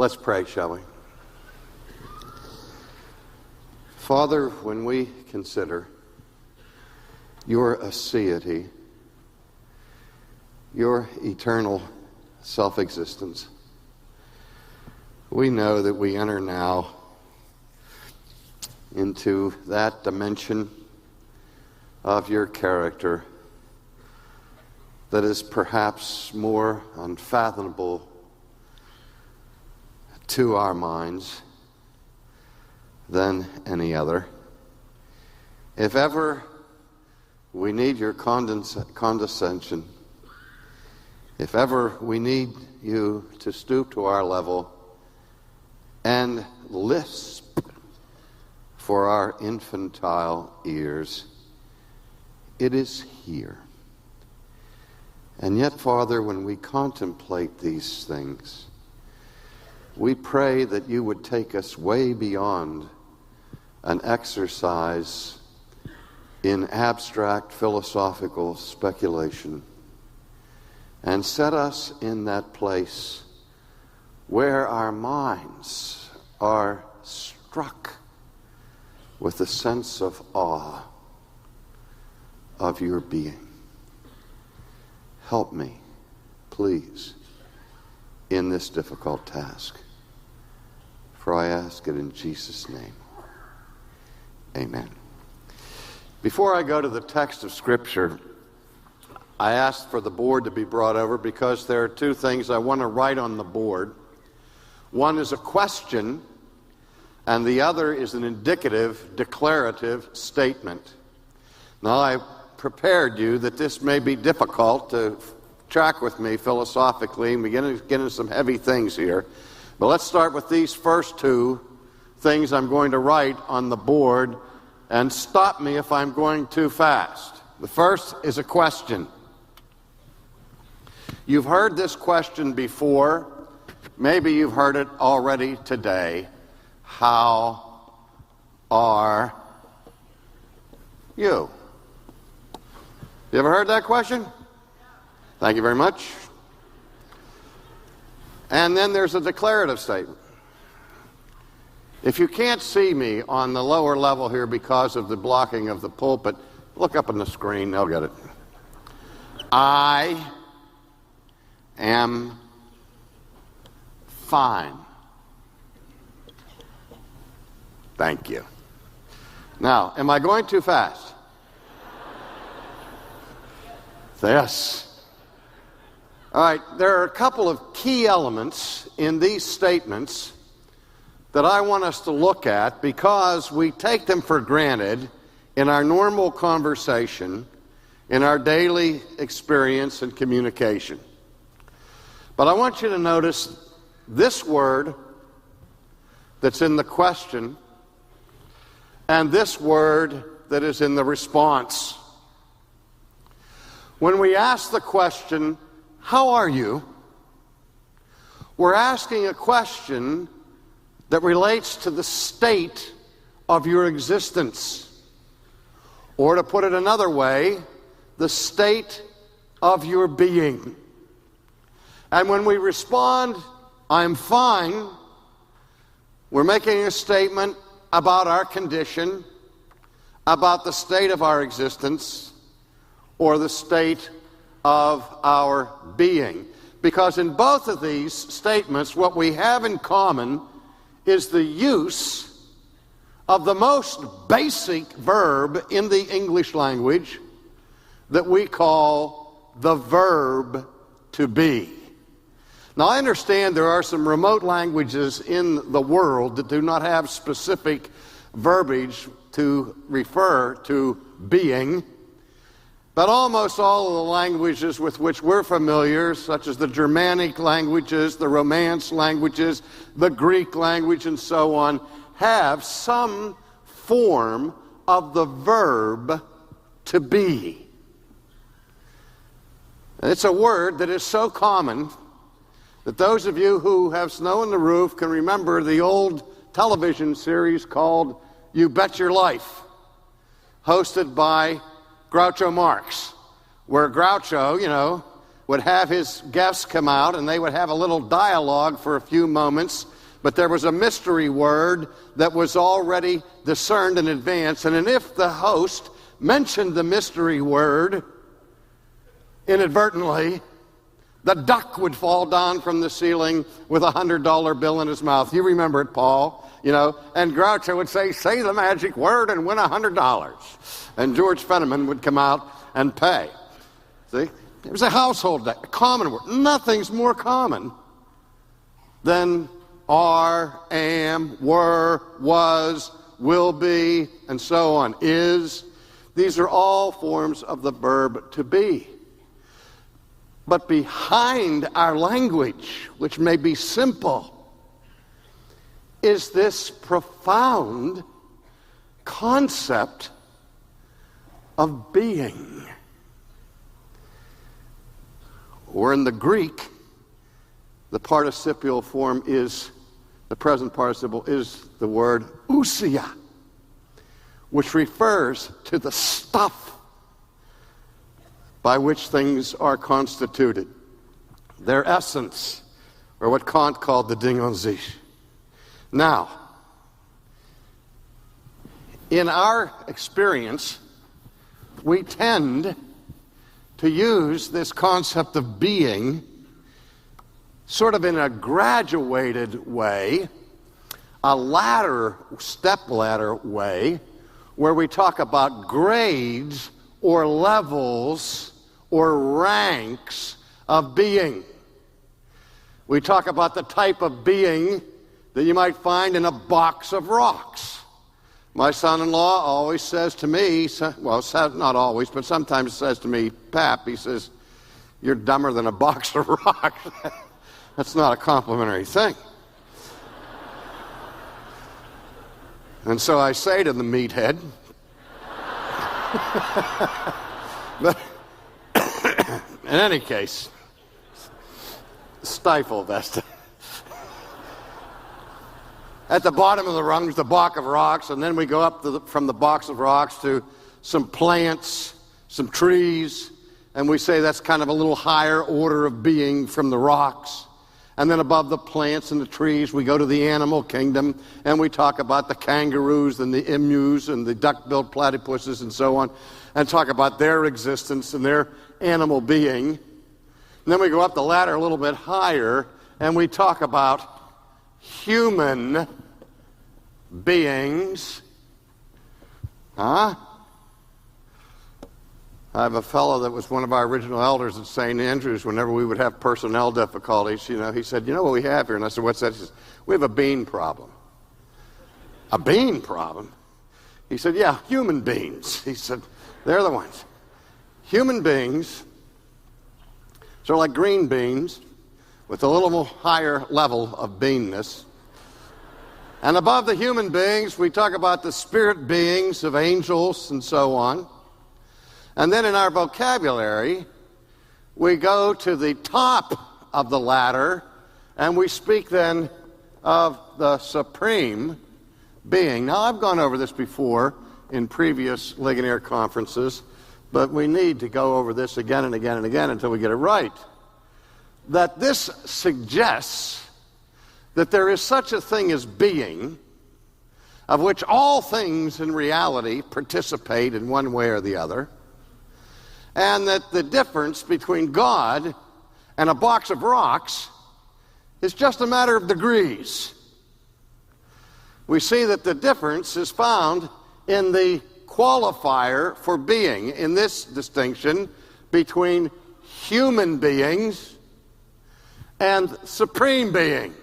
Let's pray, shall we? Father, when we consider your aseity, your eternal self-existence, we know that we enter now into that dimension of your character that is perhaps more unfathomable to our minds than any other. If ever we need your condescension, if ever we need you to stoop to our level and lisp for our infantile ears, it is here. And yet, Father, when we contemplate these things, we pray that you would take us way beyond an exercise in abstract philosophical speculation and set us in that place where our minds are struck with a sense of awe of your being. Help me, please, in this difficult task. For I ask it in Jesus' name. Amen. Before I go to the text of Scripture, I asked for the board to be brought over because there are two things I want to write on the board. One is a question, and the other is an indicative, declarative statement. Now, I prepared you that this may be difficult to track with me philosophically, and begin to get into some heavy things here. But let's start with these first two things I'm going to write on the board, and stop me if I'm going too fast. The first is a question. You've heard this question before. Maybe you've heard it already today. How are you? You ever heard that question? Thank you very much. And then there's a declarative statement. If you can't see me on the lower level here because of the blocking of the pulpit, look up on the screen, they'll get it. I am fine. Thank you. Now, am I going too fast? Yes. All right, there are a couple of key elements in these statements that I want us to look at because we take them for granted in our normal conversation, in our daily experience and communication. But I want you to notice this word that's in the question and this word that is in the response. When we ask the question, how are you? We're asking a question that relates to the state of your existence. Or to put it another way, the state of your being. And when we respond, I'm fine, we're making a statement about our condition, about the state of our existence, or the state of our being. Because in both of these statements, what we have in common is the use of the most basic verb in the English language that we call the verb to be. Now, I understand there are some remote languages in the world that do not have specific verbiage to refer to being. But almost all of the languages with which we're familiar, such as the Germanic languages, the Romance languages, the Greek language, and so on, have some form of the verb to be. And it's a word that is so common that those of you who have snow on the roof can remember the old television series called You Bet Your Life, hosted by Groucho Marx, where Groucho, would have his guests come out, and they would have a little dialogue for a few moments, but there was a mystery word that was already discerned in advance. And if the host mentioned the mystery word inadvertently, the duck would fall down from the ceiling with a $100 bill in his mouth. You remember it, Paul, and Groucho would say the magic word and win $100. And George Fenneman would come out and pay. See? It was a household deck, a common word. Nothing's more common than are, am, were, was, will be, and so on, is. These are all forms of the verb to be. But behind our language, which may be simple, is this profound concept of being. Or in the Greek, the participial form is, the present participle is the word ousia, which refers to the stuff by which things are constituted, their essence, or what Kant called the Ding an sich. Now, in our experience, we tend to use this concept of being sort of in a graduated way, a step ladder way, where we talk about grades or levels or ranks of being. We talk about the type of being that you might find in a box of rocks. My son-in-law always says to me, well, not always, but sometimes says to me, Pap, he says, you're dumber than a box of rocks. That's not a complimentary thing. And so I say to the meathead, but in any case, stifle Vesta. At the bottom of the rungs, the block of rocks, and then we go up from the box of rocks to some plants, some trees, and we say that's kind of a little higher order of being from the rocks. And then above the plants and the trees, we go to the animal kingdom, and we talk about the kangaroos and the emus and the duck-billed platypuses and so on, and talk about their existence and their animal being. And then we go up the ladder a little bit higher, and we talk about human beings. I have a fellow that was one of our original elders at St. Andrews. Whenever we would have personnel difficulties, he said, you know what we have here? And I said, what's that? He says, we have a bean problem. A bean problem? He said, yeah, human beings. He said, they're the ones. Human beings, sort of like green beans, with a little more higher level of beingness. And above the human beings, we talk about the spirit beings of angels and so on. And then in our vocabulary, we go to the top of the ladder, and we speak then of the supreme being. Now, I've gone over this before in previous Ligonier conferences, but we need to go over this again and again and again until we get it right. That this suggests that there is such a thing as being, of which all things in reality participate in one way or the other, and that the difference between God and a box of rocks is just a matter of degrees. We see that the difference is found in the qualifier for being, in this distinction between human beings and supreme being.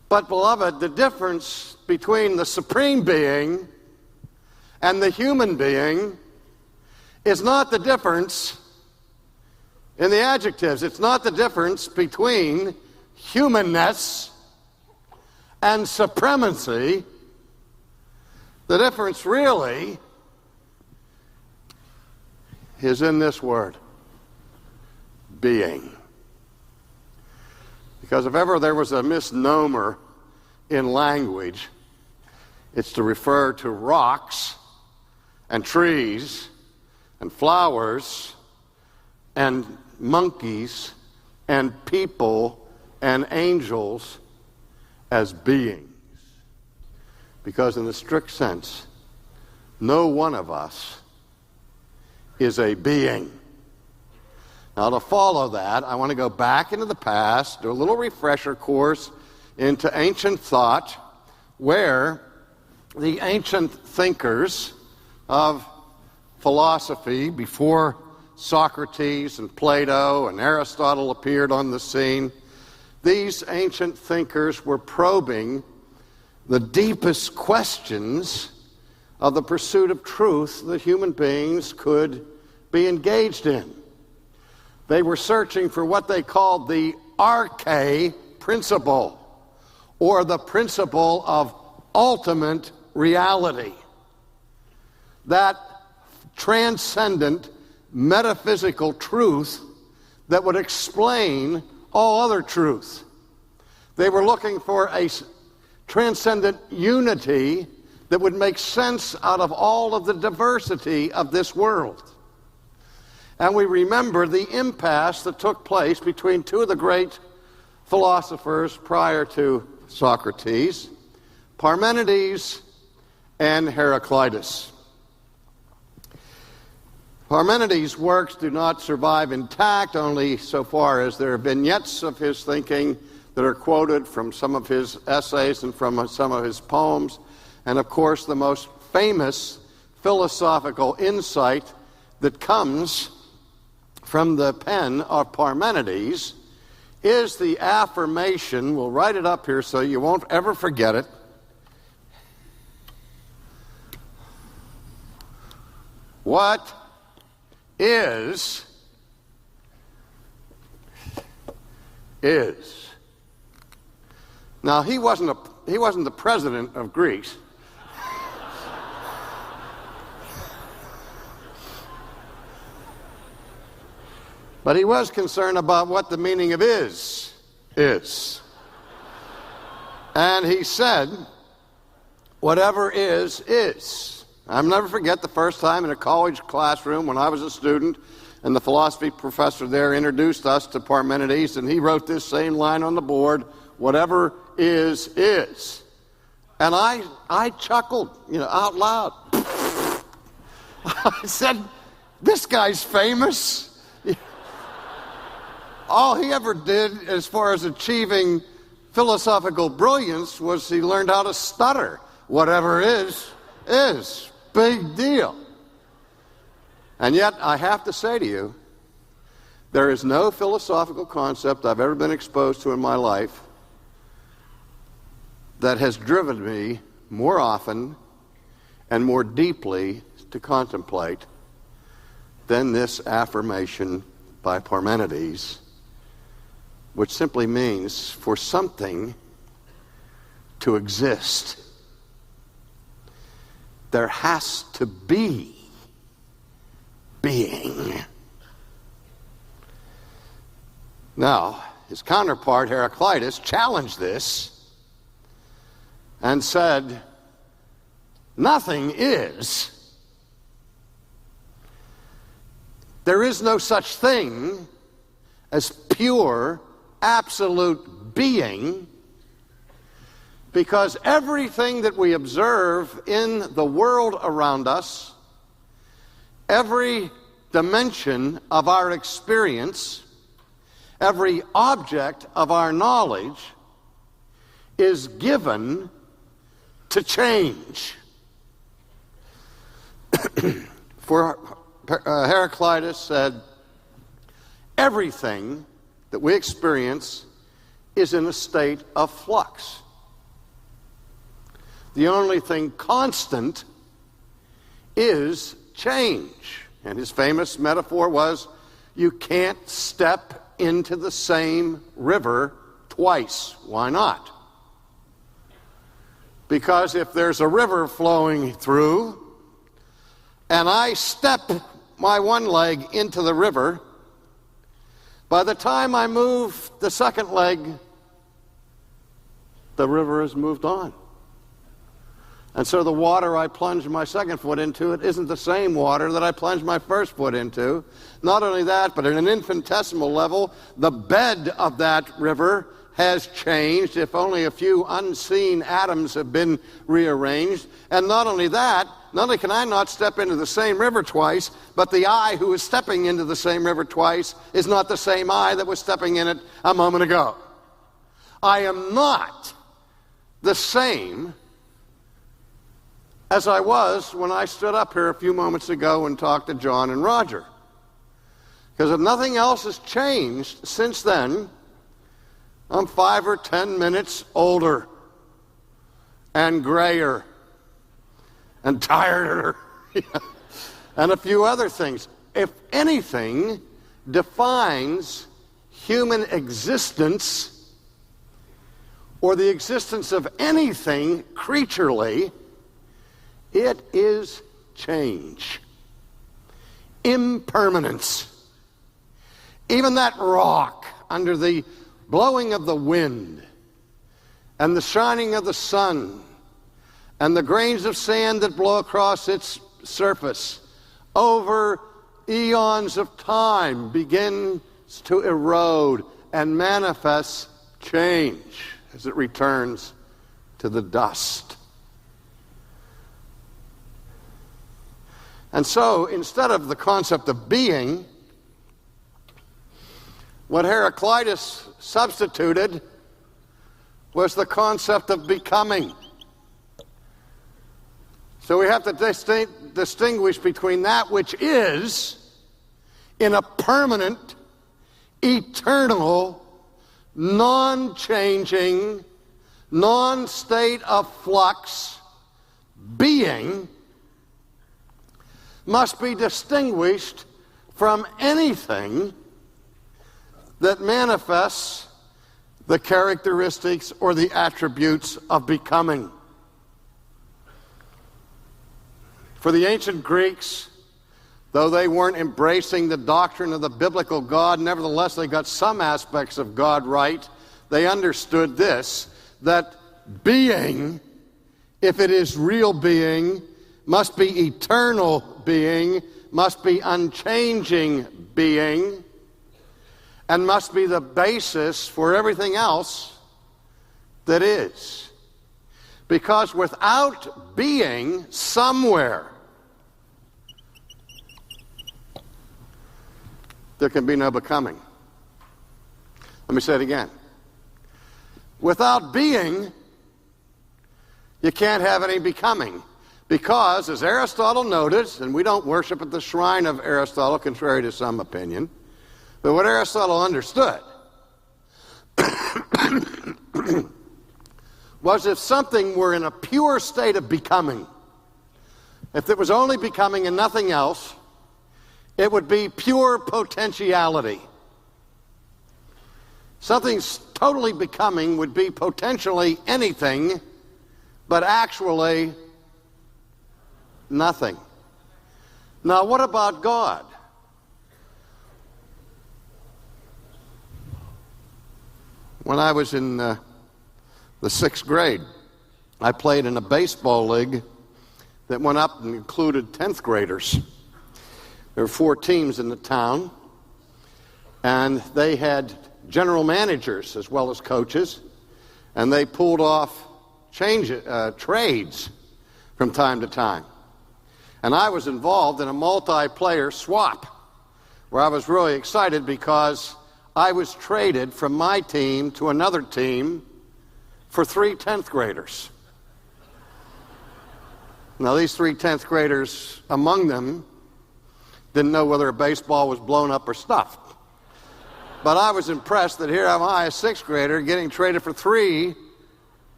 But, beloved, the difference between the supreme being and the human being is not the difference in the adjectives. It's not the difference between humanness and supremacy. The difference really is in this word, being. Because if ever there was a misnomer in language, it's to refer to rocks and trees and flowers and monkeys and people and angels as beings. Because in the strict sense, no one of us is a being. Now, to follow that, I want to go back into the past, do a little refresher course into ancient thought, where the ancient thinkers of philosophy before Socrates and Plato and Aristotle appeared on the scene, these ancient thinkers were probing the deepest questions of the pursuit of truth that human beings could be engaged in. They were searching for what they called the arche principle, or the principle of ultimate reality. That transcendent metaphysical truth that would explain all other truth. They were looking for a transcendent unity that would make sense out of all of the diversity of this world. And we remember the impasse that took place between two of the great philosophers prior to Socrates, Parmenides and Heraclitus. Parmenides' works do not survive intact, only so far as there are vignettes of his thinking that are quoted from some of his essays and from some of his poems. And of course, the most famous philosophical insight that comes from the pen of Parmenides is the affirmation, we'll write it up here so you won't ever forget it. What is. Now, he wasn't the president of Greece. But he was concerned about what the meaning of is. And he said, whatever is. I'll never forget the first time in a college classroom when I was a student, and the philosophy professor there introduced us to Parmenides, and he wrote this same line on the board, whatever is. And I chuckled, out loud. I said, this guy's famous. All he ever did as far as achieving philosophical brilliance was he learned how to stutter. Whatever is. Big deal. And yet, I have to say to you, there is no philosophical concept I've ever been exposed to in my life that has driven me more often and more deeply to contemplate than this affirmation by Parmenides, which simply means for something to exist, there has to be being. Now, his counterpart, Heraclitus, challenged this and said, nothing is. There is no such thing as pure, absolute being, because everything that we observe in the world around us, every dimension of our experience, every object of our knowledge is given to change. For Heraclitus said, everything that we experience is in a state of flux. The only thing constant is change. And his famous metaphor was, you can't step into the same river twice. Why not? Because if there's a river flowing through, and I step my one leg into the river, by the time I move the second leg, the river has moved on. And so the water I plunge my second foot into, it isn't the same water that I plunged my first foot into. Not only that, but at an infinitesimal level, the bed of that river has changed, if only a few unseen atoms have been rearranged. And not only that, not only can I not step into the same river twice, but the I who is stepping into the same river twice is not the same I that was stepping in it a moment ago. I am not the same as I was when I stood up here a few moments ago and talked to John and Roger. Because if nothing else has changed since then, I'm 5 or 10 minutes older and grayer and tireder and a few other things. If anything defines human existence or the existence of anything creaturely, it is change, impermanence. Even that rock under the blowing of the wind and the shining of the sun and the grains of sand that blow across its surface over eons of time begins to erode and manifest change as it returns to the dust. And so, instead of the concept of being, what Heraclitus substituted was the concept of becoming. So we have to distinguish between that which is in a permanent, eternal, non-changing, non-state of flux being must be distinguished from anything that manifests the characteristics or the attributes of becoming. For the ancient Greeks, though they weren't embracing the doctrine of the biblical God, nevertheless they got some aspects of God right. They understood this, that being, if it is real being, must be eternal being, must be unchanging being, and must be the basis for everything else that is. Because without being somewhere, there can be no becoming. Let me say it again. Without being, you can't have any becoming. Because, as Aristotle noted, and we don't worship at the shrine of Aristotle, contrary to some opinion, but what Aristotle understood was if something were in a pure state of becoming, if it was only becoming and nothing else, it would be pure potentiality. Something's totally becoming would be potentially anything, but actually nothing. Now, what about God? When I was in the 6th grade, I played in a baseball league that went up and included 10th graders. There were 4 teams in the town, and they had general managers as well as coaches, and they pulled off trades from time to time. And I was involved in a multiplayer swap where I was really excited because I was traded from my team to another team for 3 10th graders. Now, these 3 10th graders, among them, didn't know whether a baseball was blown up or stuffed. But I was impressed that here am I, a 6th grader, getting traded for 3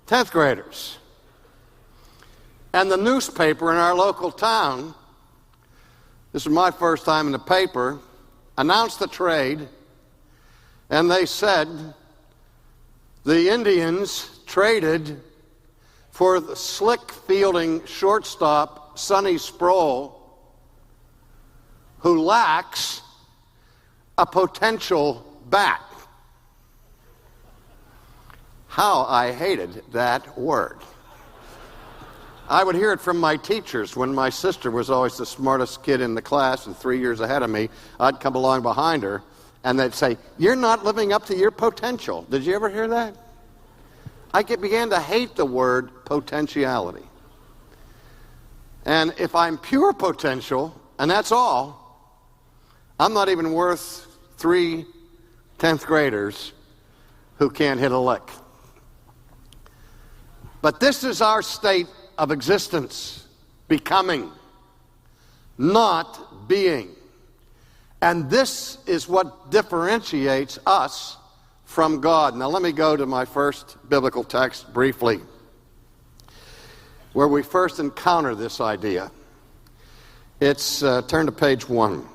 10th graders. And the newspaper in our local town, this was my first time in the paper, announced the trade, and they said the Indians traded for the slick-fielding shortstop Sonny Sproul, who lacks a potential bat. How I hated that word. I would hear it from my teachers when my sister was always the smartest kid in the class and 3 years ahead of me. I'd come along behind her, and they'd say, "You're not living up to your potential." Did you ever hear that? I began to hate the word potentiality. And if I'm pure potential, and that's all, I'm not even worth 3 10th graders who can't hit a lick. But this is our state of existence, becoming, not being. And this is what differentiates us from God. Now let me go to my first biblical text briefly, where we first encounter this idea. It's, turn to page 1.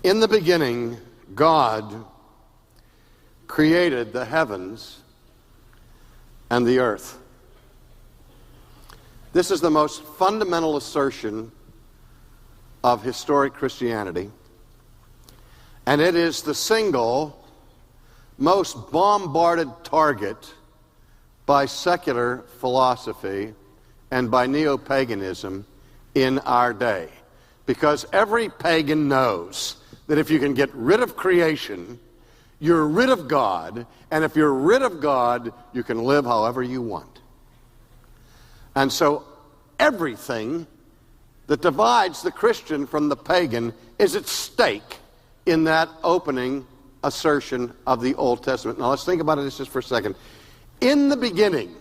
In the beginning, God created the heavens and the earth. This is the most fundamental assertion of historic Christianity, and it is the single most bombarded target by secular philosophy and by neo-paganism in our day. Because every pagan knows that if you can get rid of creation, you're rid of God, and if you're rid of God, you can live however you want. And so everything that divides the Christian from the pagan is at stake in that opening assertion of the Old Testament. Now let's think about it just for a second. In the beginning.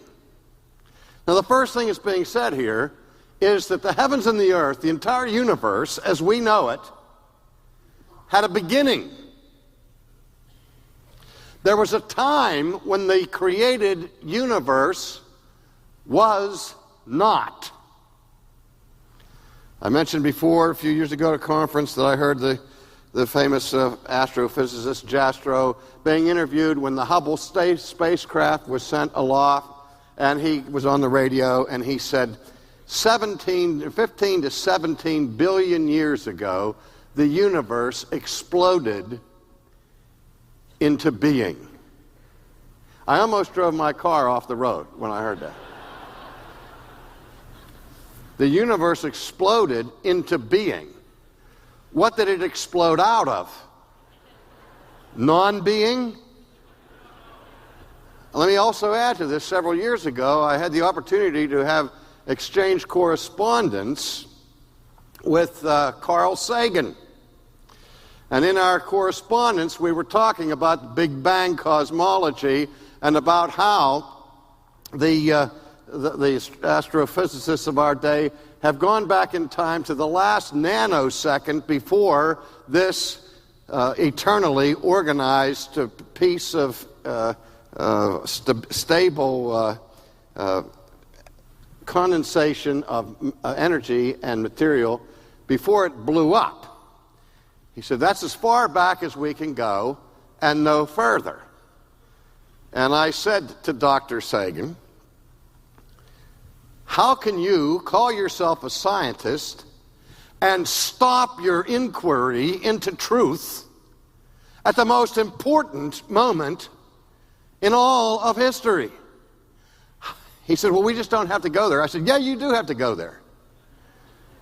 Now the first thing that's being said here is that the heavens and the earth, the entire universe as we know it, had a beginning. There was a time when the created universe was not. I mentioned before, a few years ago at a conference, that I heard the famous astrophysicist Jastrow being interviewed when the Hubble spacecraft was sent aloft, and he was on the radio, and he said 15 to 17 billion years ago, the universe exploded into being. I almost drove my car off the road when I heard that. The universe exploded into being. What did it explode out of? Non-being? Let me also add to this, several years ago, I had the opportunity to have exchange correspondence with Carl Sagan. And in our correspondence, we were talking about the Big Bang cosmology and about how the astrophysicists of our day have gone back in time to the last nanosecond before this eternally organized piece of stable condensation of energy and material before it blew up. He said, that's as far back as we can go and no further. And I said to Dr. Sagan, how can you call yourself a scientist and stop your inquiry into truth at the most important moment in all of history? He said, well, we just don't have to go there. I said, yeah, you do have to go there.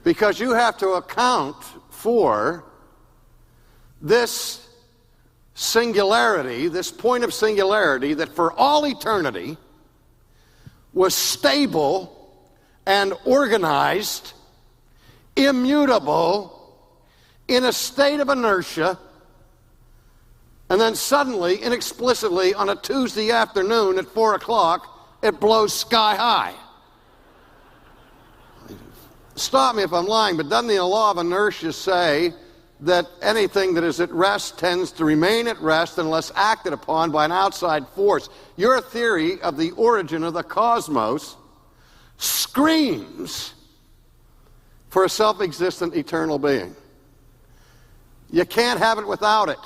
Because you have to account for this singularity, this point of singularity that for all eternity was stable and organized, immutable, in a state of inertia, and then suddenly, inexplicably, on a Tuesday afternoon at 4 o'clock, it blows sky high. Stop me if I'm lying, but doesn't the law of inertia say that anything that is at rest tends to remain at rest unless acted upon by an outside force? Your theory of the origin of the cosmos screams for a self-existent eternal being. You can't have it without it.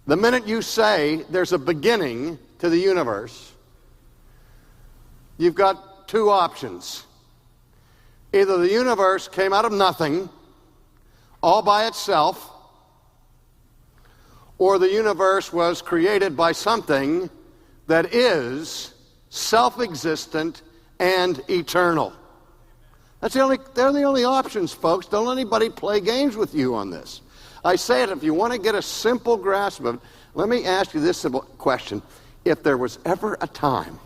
The minute you say there's a beginning to the universe, you've got two options. Either the universe came out of nothing, all by itself, or the universe was created by something that is self-existent and eternal. They're the only options, folks. Don't let anybody play games with you on this. I say it, if you want to get a simple grasp of it, let me ask you this simple question. If there was ever a time,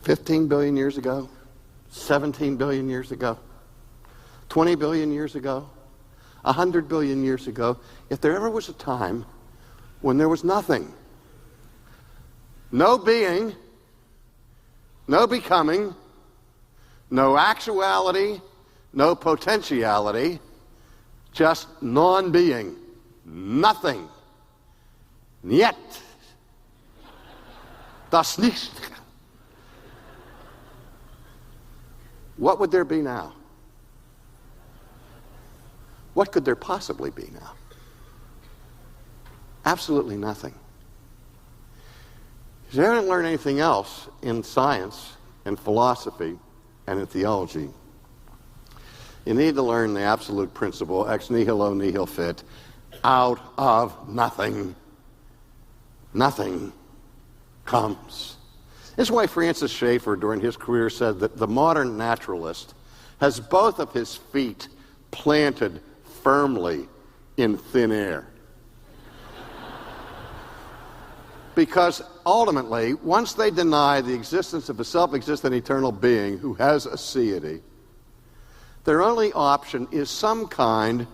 15 billion years ago, 17 billion years ago, 20 billion years ago, 100 billion years ago, if there ever was a time when there was nothing, no being, no becoming, no actuality, no potentiality, just non-being, nothing. Niet. Das nicht. What would there be now? What could there possibly be now? Absolutely nothing. If you haven't learned anything else in science, in philosophy, and in theology, you need to learn the absolute principle, ex nihilo nihil fit, out of nothing, nothing comes. This is why Francis Schaeffer, during his career, said that the modern naturalist has both of his feet planted firmly in thin air. Because ultimately, once they deny the existence of a self-existent eternal being who has aseity, their only option is some kind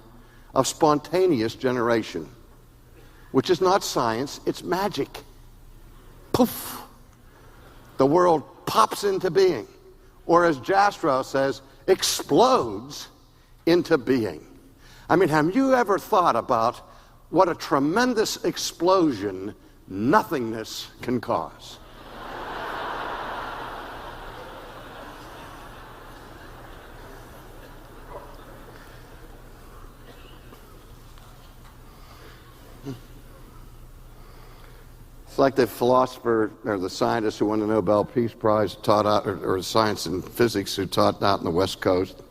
of spontaneous generation, which is not science, it's magic. Poof! The world pops into being, or as Jastrow says, explodes into being. I mean, have you ever thought about what a tremendous explosion nothingness can cause? It's like the philosopher or the scientist who won the Nobel Peace Prize taught out, or science and physics who taught out in the West Coast,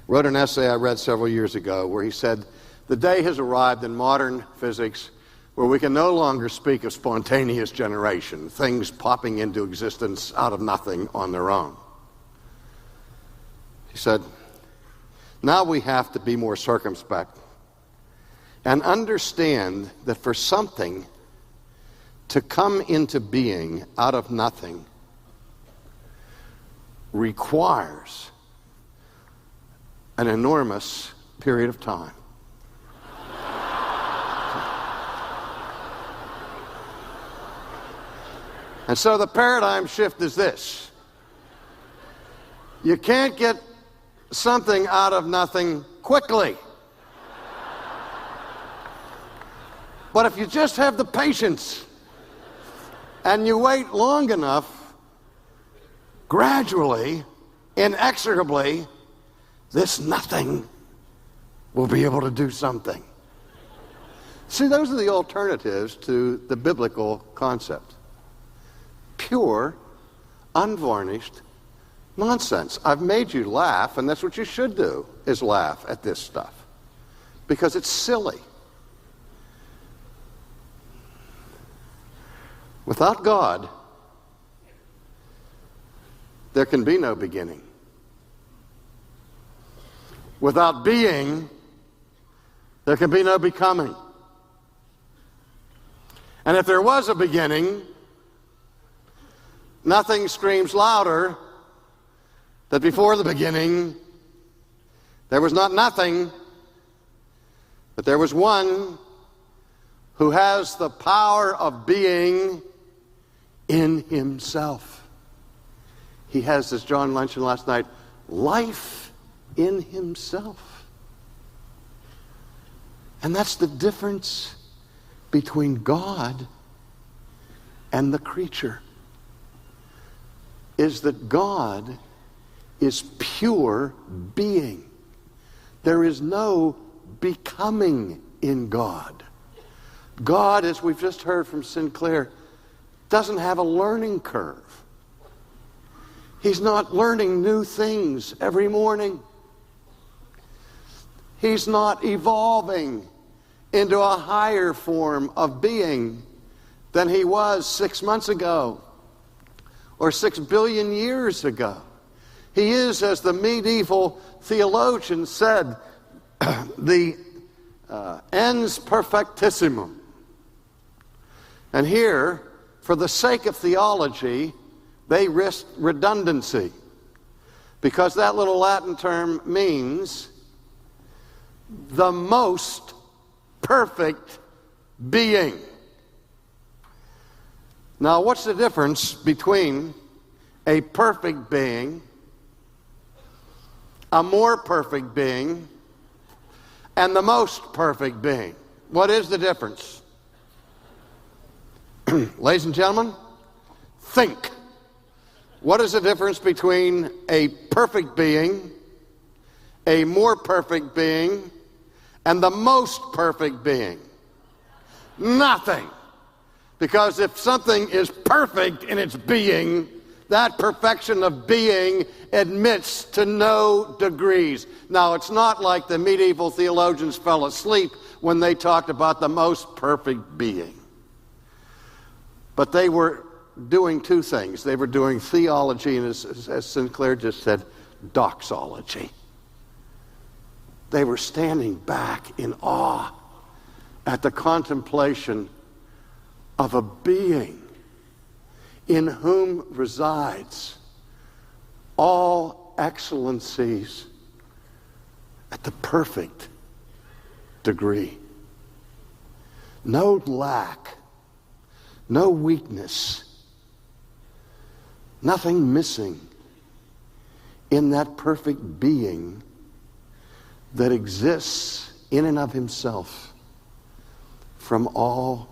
wrote an essay I read several years ago where he said, the day has arrived in modern physics where we can no longer speak of spontaneous generation, things popping into existence out of nothing on their own. He said, now we have to be more circumspect and understand that for something to come into being out of nothing requires an enormous period of time. And so the paradigm shift is this. You can't get something out of nothing quickly. But if you just have the patience and you wait long enough, gradually, inexorably, this nothing will be able to do something. See, those are the alternatives to the biblical concept. Pure, unvarnished nonsense. I've made you laugh, and that's what you should do, is laugh at this stuff. Because it's silly. Without God, there can be no beginning. Without being, there can be no becoming. And if there was a beginning, nothing screams louder that before the beginning, there was not nothing, but there was one who has the power of being in himself. He has, as John mentioned last night, life in himself. And that's the difference between God and the creature, is that God is pure being. There is no becoming in God. God, as we've just heard from Sinclair, doesn't have a learning curve. He's not learning new things every morning. He's not evolving into a higher form of being than he was 6 months ago or 6 billion years ago. He is, as the medieval theologian said, the ens perfectissimum. And here, for the sake of theology, they risk redundancy, because that little Latin term means the most perfect being. Now, what's the difference between a perfect being, a more perfect being, and the most perfect being? What is the difference? Ladies and gentlemen, think. What is the difference between a perfect being, a more perfect being, and the most perfect being? Nothing. Because if something is perfect in its being, that perfection of being admits to no degrees. Now, it's not like the medieval theologians fell asleep when they talked about the most perfect being. But they were doing two things. They were doing theology and, as Sinclair just said, doxology. They were standing back in awe at the contemplation of a being in whom resides all excellencies at the perfect degree. No lack, no weakness, nothing missing in that perfect being that exists in and of himself from all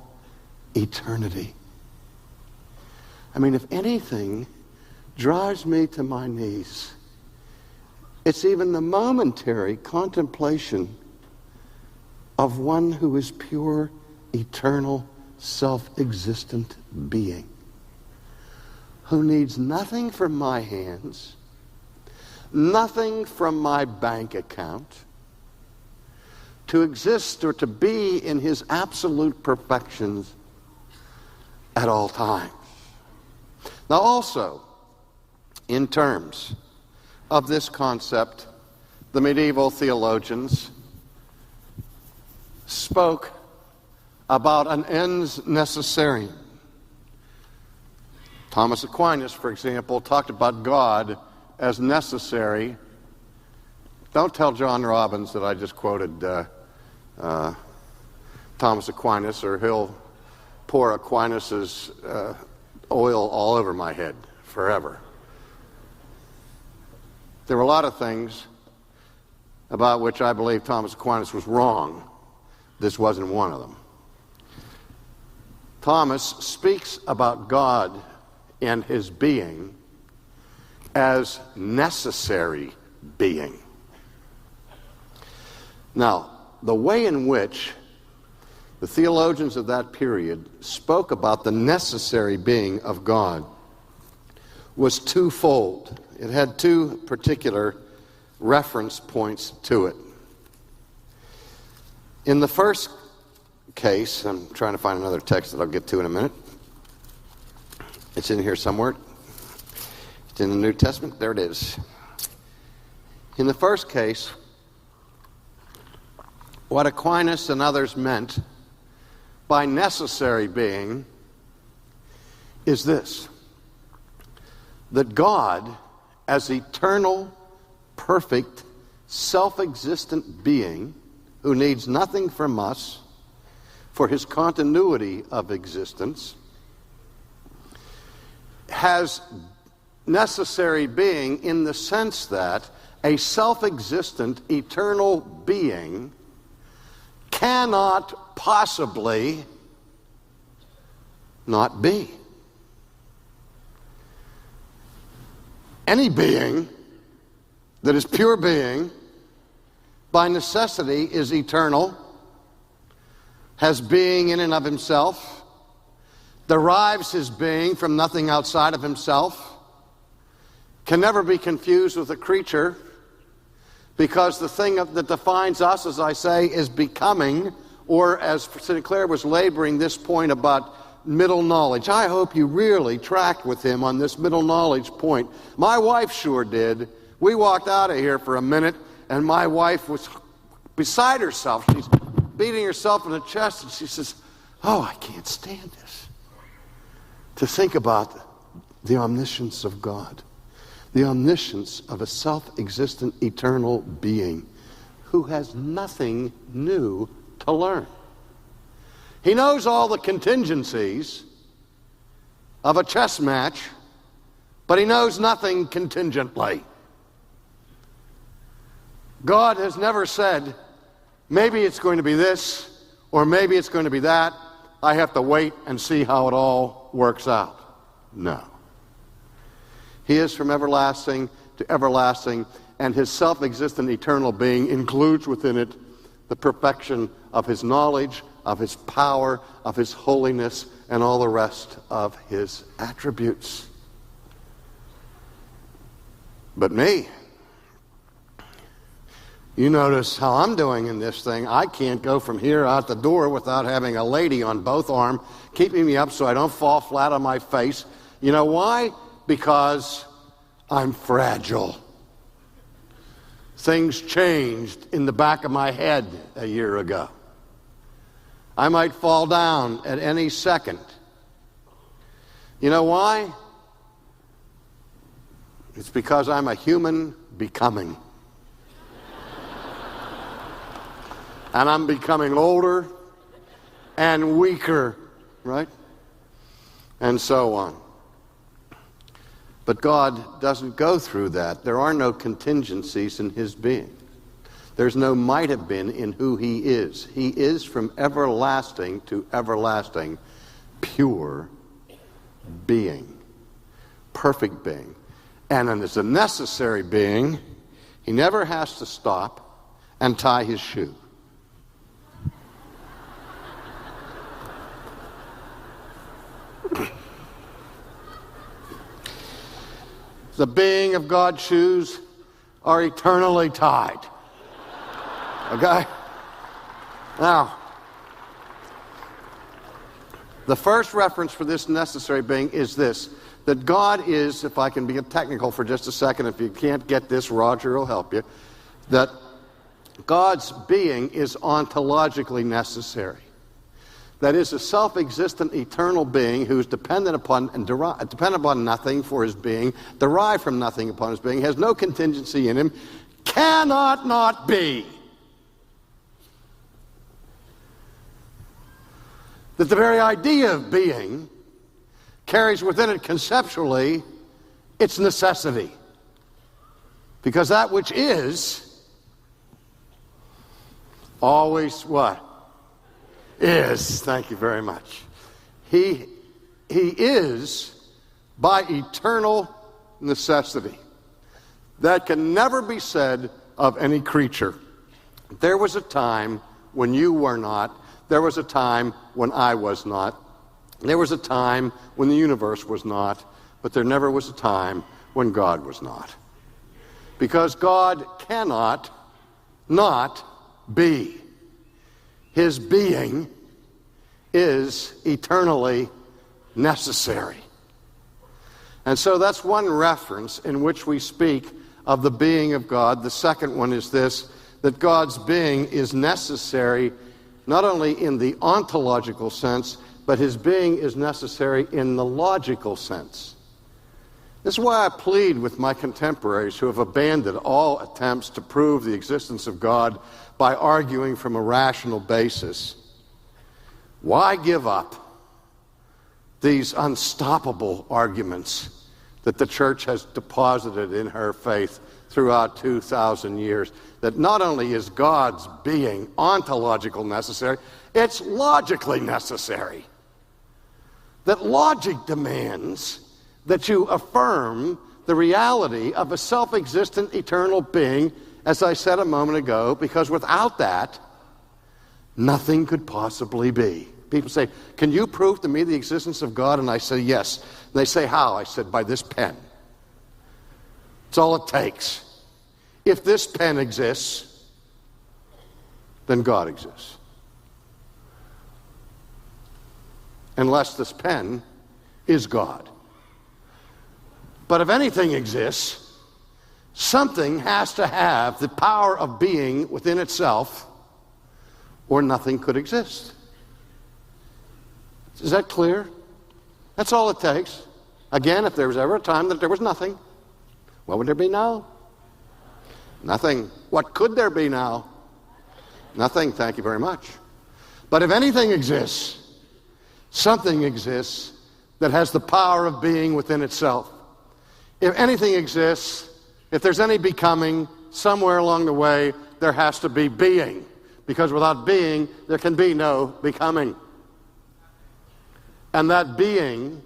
eternity. I mean, if anything drives me to my knees, it's even the momentary contemplation of one who is pure, eternal, self-existent being, who needs nothing from my hands, nothing from my bank account, to exist or to be in his absolute perfections at all times. Now also, in terms of this concept, the medieval theologians spoke about an ens necessarium. Thomas Aquinas, for example, talked about God as necessary. Don't tell John Robbins that I just quoted Thomas Aquinas, or he'll pour Aquinas's oil all over my head forever. There were a lot of things about which I believe Thomas Aquinas was wrong. This wasn't one of them. Thomas speaks about God and his being as necessary being. Now, the way in which the theologians of that period spoke about the necessary being of God was twofold. It had two particular reference points to it. In the first case, I'm trying to find another text that I'll get to in a minute. It's in here somewhere. It's in the New Testament. There it is. In the first case, what Aquinas and others meant by necessary being is this: that God, as eternal, perfect, self-existent being who needs nothing from us for his continuity of existence, has necessary being in the sense that a self-existent, eternal being cannot possibly not be. Any being that is pure being, by necessity, is eternal, has being in and of himself, derives his being from nothing outside of himself, can never be confused with a creature, Because the thing that defines us, as I say, is becoming, or as Sinclair was laboring this point about middle knowledge. I hope you really tracked with him on this middle knowledge point. My wife sure did. We walked out of here for a minute, and my wife was beside herself. She's beating herself in the chest, and she says, "Oh, I can't stand this." To think about the omniscience of God, the omniscience of a self-existent eternal being who has nothing new to learn. He knows all the contingencies of a chess match, but he knows nothing contingently. God has never said, maybe it's going to be this, or maybe it's going to be that. I have to wait and see how it all works out. No. He is from everlasting to everlasting, and his self-existent eternal being includes within it the perfection of his knowledge, of his power, of his holiness, and all the rest of his attributes. But me, you notice how I'm doing in this thing. I can't go from here out the door without having a lady on both arms keeping me up so I don't fall flat on my face. You know why? Because I'm fragile. Things changed in the back of my head a year ago. I might fall down at any second. You know why? It's because I'm a human becoming. And I'm becoming older and weaker, right? And so on. But God doesn't go through that. There are no contingencies in his being. There's no might have been in who he is. He is from everlasting to everlasting, pure being, perfect being. And as a necessary being, he never has to stop and tie his shoe. The being of God's shoes are eternally tied. Okay? Now, the first reference for this necessary being is this, that God is, if I can be technical for just a second, if you can't get this, Roger will help you, that God's being is ontologically necessary. That is, a self-existent eternal being who is dependent upon nothing for his being, derived from nothing upon his being, has no contingency in him, cannot not be. That the very idea of being carries within it conceptually its necessity. Because that which is always what? Is. Thank you very much. He is by eternal necessity. That can never be said of any creature. There was a time when you were not. There was a time when I was not. There was a time when the universe was not. But there never was a time when God was not. Because God cannot not be. His being is eternally necessary. And so that's one reference in which we speak of the being of God. The second one is this, that God's being is necessary not only in the ontological sense, but his being is necessary in the logical sense. This is why I plead with my contemporaries who have abandoned all attempts to prove the existence of God by arguing from a rational basis. Why give up these unstoppable arguments that the church has deposited in her faith throughout 2,000 years? That not only is God's being ontological necessary, it's logically necessary. That logic demands that you affirm the reality of a self-existent eternal being, as I said a moment ago, because without that, nothing could possibly be. People say, can you prove to me the existence of God? And I say, yes. And they say, how? I said, by this pen. It's all it takes. If this pen exists, then God exists. Unless this pen is God. But if anything exists, something has to have the power of being within itself, or nothing could exist. Is that clear? That's all it takes. Again, if there was ever a time that there was nothing, what would there be now? Nothing. What could there be now? Nothing, thank you very much. But if anything exists, something exists that has the power of being within itself. If anything exists, if there's any becoming, somewhere along the way, there has to be being. Because without being, there can be no becoming. And that being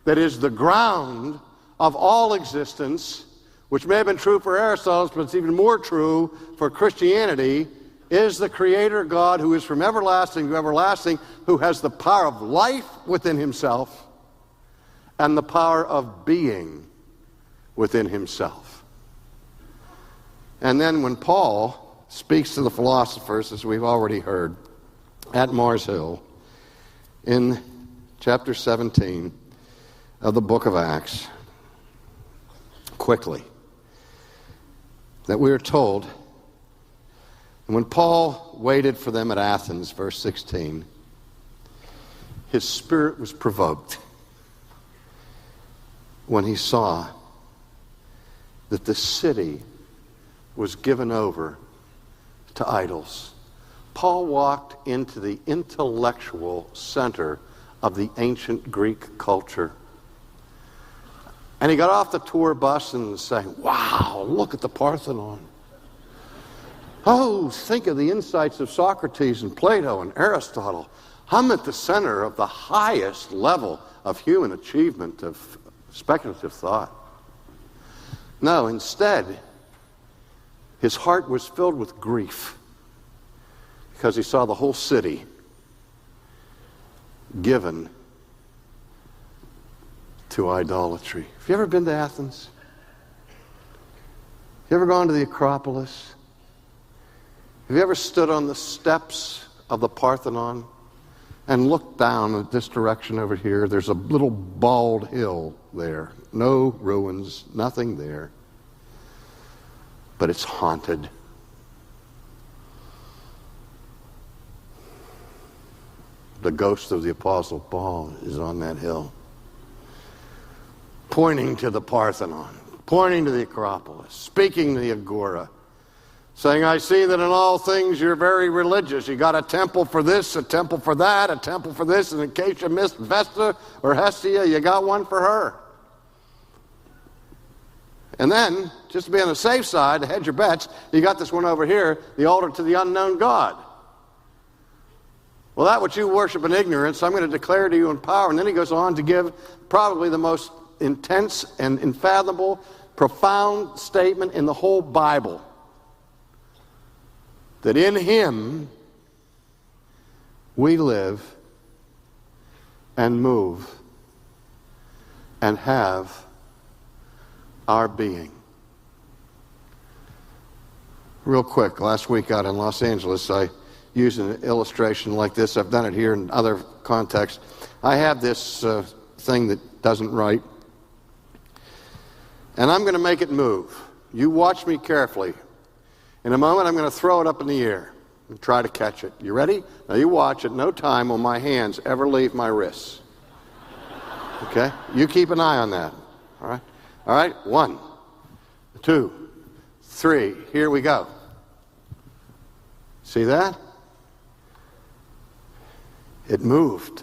that is the ground of all existence, which may have been true for Aristotle, but it's even more true for Christianity, is the Creator God who is from everlasting to everlasting, who has the power of life within himself and the power of being within himself. And then when Paul speaks to the philosophers, as we've already heard, at Mars Hill, in chapter 17 of the book of Acts, quickly, that we are told, and when Paul waited for them at Athens, verse 16, his spirit was provoked when he saw that the city was given over to idols. Paul walked into the intellectual center of the ancient Greek culture. And he got off the tour bus and saying, wow, look at the Parthenon. Oh, think of the insights of Socrates and Plato and Aristotle. I'm at the center of the highest level of human achievement, of speculative thought. No, instead, his heart was filled with grief because he saw the whole city given to idolatry. Have you ever been to Athens? Have you ever gone to the Acropolis? Have you ever stood on the steps of the Parthenon and looked down at this direction over here? There's a little bald hill there. No ruins, nothing there. But it's haunted. The ghost of the Apostle Paul is on that hill, pointing to the Parthenon, pointing to the Acropolis, speaking to the Agora, saying, I see that in all things you're very religious. You got a temple for this, a temple for that, a temple for this, and in case you missed Vesta or Hestia, you got one for her. And then, just to be on the safe side, to hedge your bets, you got this one over here, the altar to the unknown God. Well, that which you worship in ignorance, I'm going to declare to you in power. And then he goes on to give probably the most intense and unfathomable, profound statement in the whole Bible. That in him we live and move and have our being. Real quick, last week out in Los Angeles, I used an illustration like this. I've done it here in other contexts. I have this thing that doesn't write, and I'm going to make it move. You watch me carefully. In a moment, I'm going to throw it up in the air and try to catch it. You ready? Now you watch. At no time will my hands ever leave my wrists. Okay? You keep an eye on that. All right? All right? 1, 2, 3. Here we go. See that? It moved.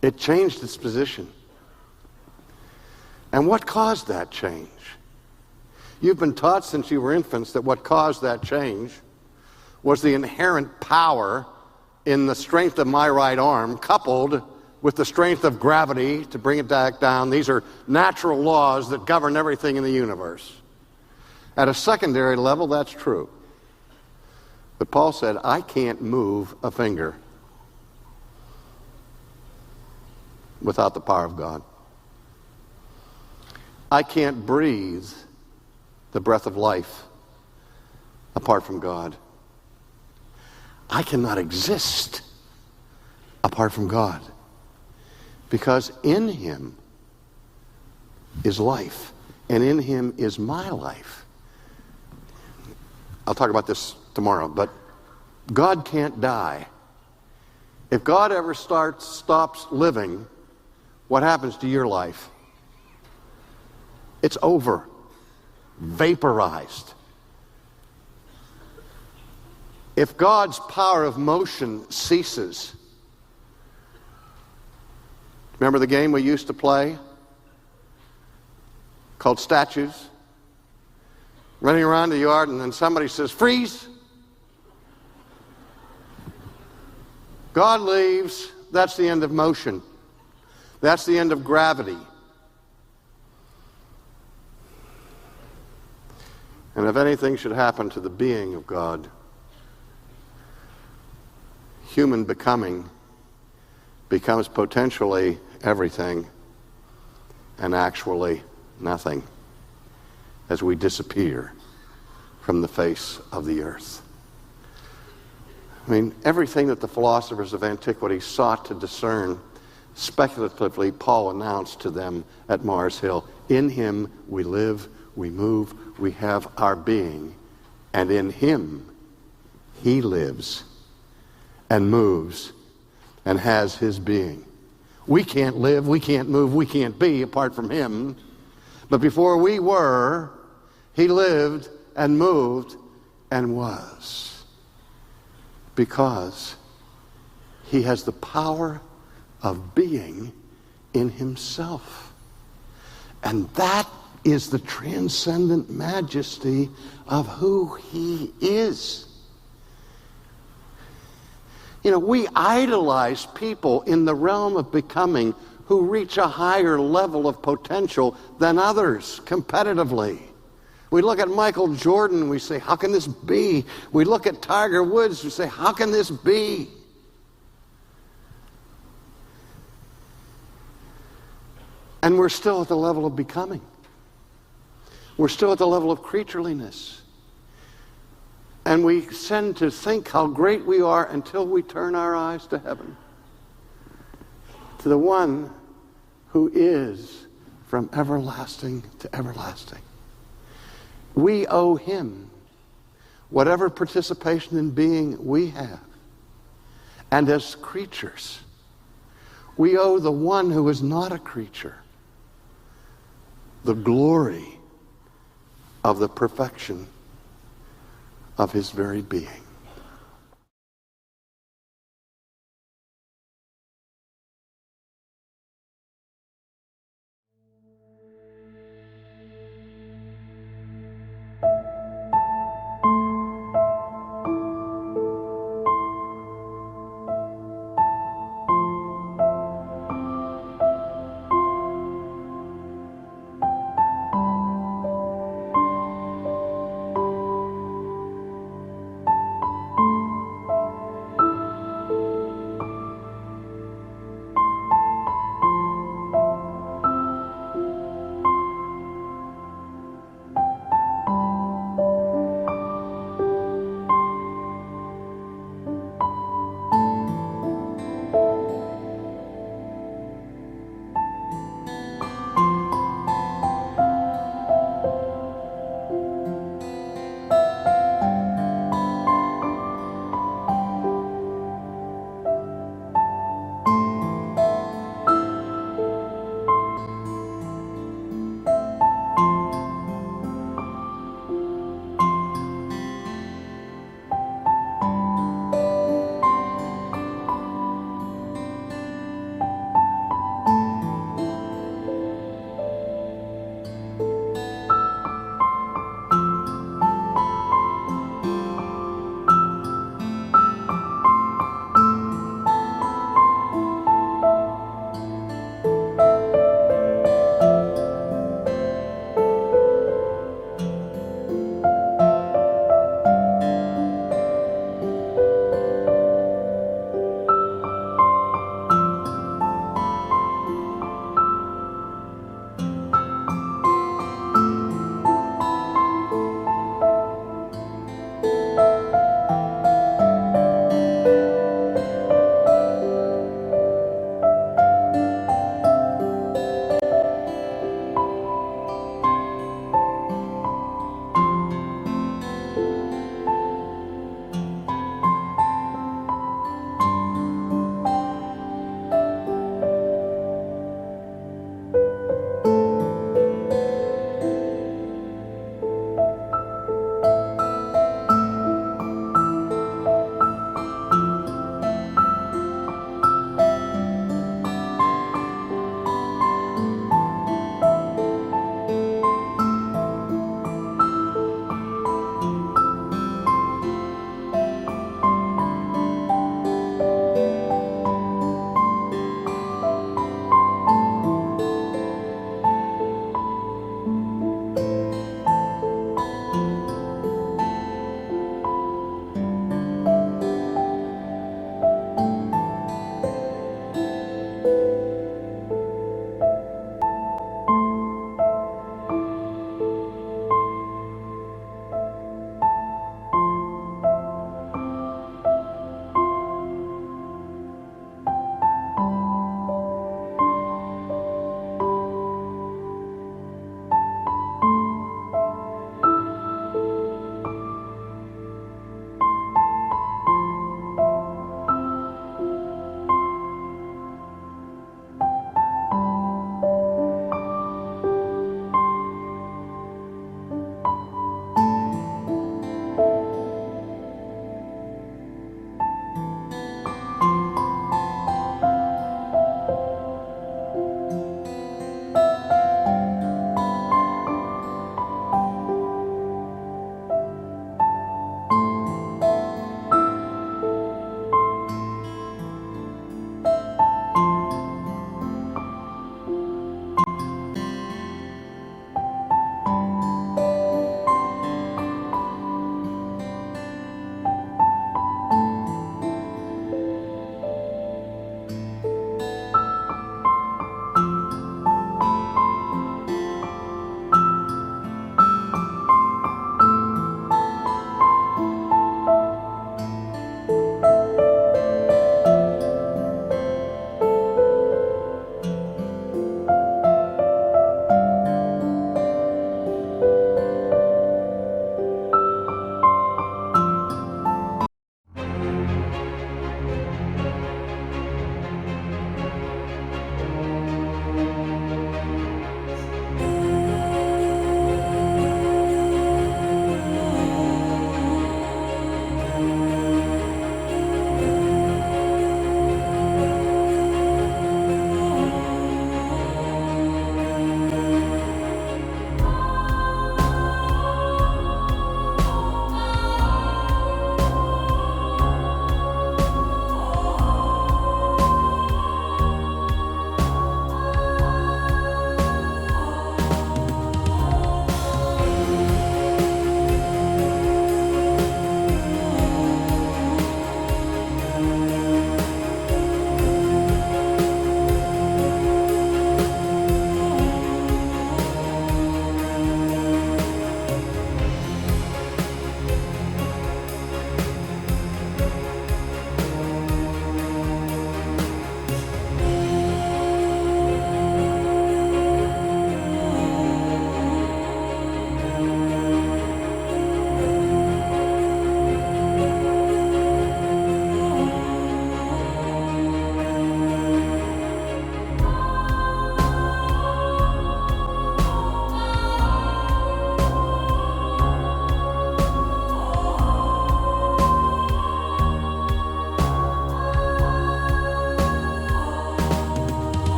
It changed its position. And what caused that change? You've been taught since you were infants that what caused that change was the inherent power in the strength of my right arm, coupled with the strength of gravity to bring it back down. These are natural laws that govern everything in the universe. At a secondary level, that's true. But Paul said, I can't move a finger without the power of God. I can't breathe the breath of life apart from God. I cannot exist apart from God, because in him is life, and in him is my life. I'll talk about this tomorrow, but God can't die. If God ever stops living, what happens to your life? It's over, vaporized. If God's power of motion ceases, remember the game we used to play called statues? Running around the yard, and then somebody says, freeze. God leaves, that's the end of motion. That's the end of gravity. And if anything should happen to the being of God, human becoming becomes potentially everything and actually nothing as we disappear from the face of the earth. I mean, everything that the philosophers of antiquity sought to discern, speculatively, Paul announced to them at Mars Hill. In him we live, we move, we have our being, and in him he lives and moves and has his being. We can't live, we can't move, we can't be apart from him. But before we were, he lived and moved and was. Because he has the power of being in himself. And that is the transcendent majesty of who he is. You know, we idolize people in the realm of becoming who reach a higher level of potential than others competitively. We look at Michael Jordan, we say, how can this be? We look at Tiger Woods, we say, how can this be? And we're still at the level of becoming. We're still at the level of creatureliness. And we tend to think how great we are until we turn our eyes to heaven, to the one who is from everlasting to everlasting. We owe him whatever participation in being we have. And as creatures, we owe the one who is not a creature the glory of the perfection of his very being.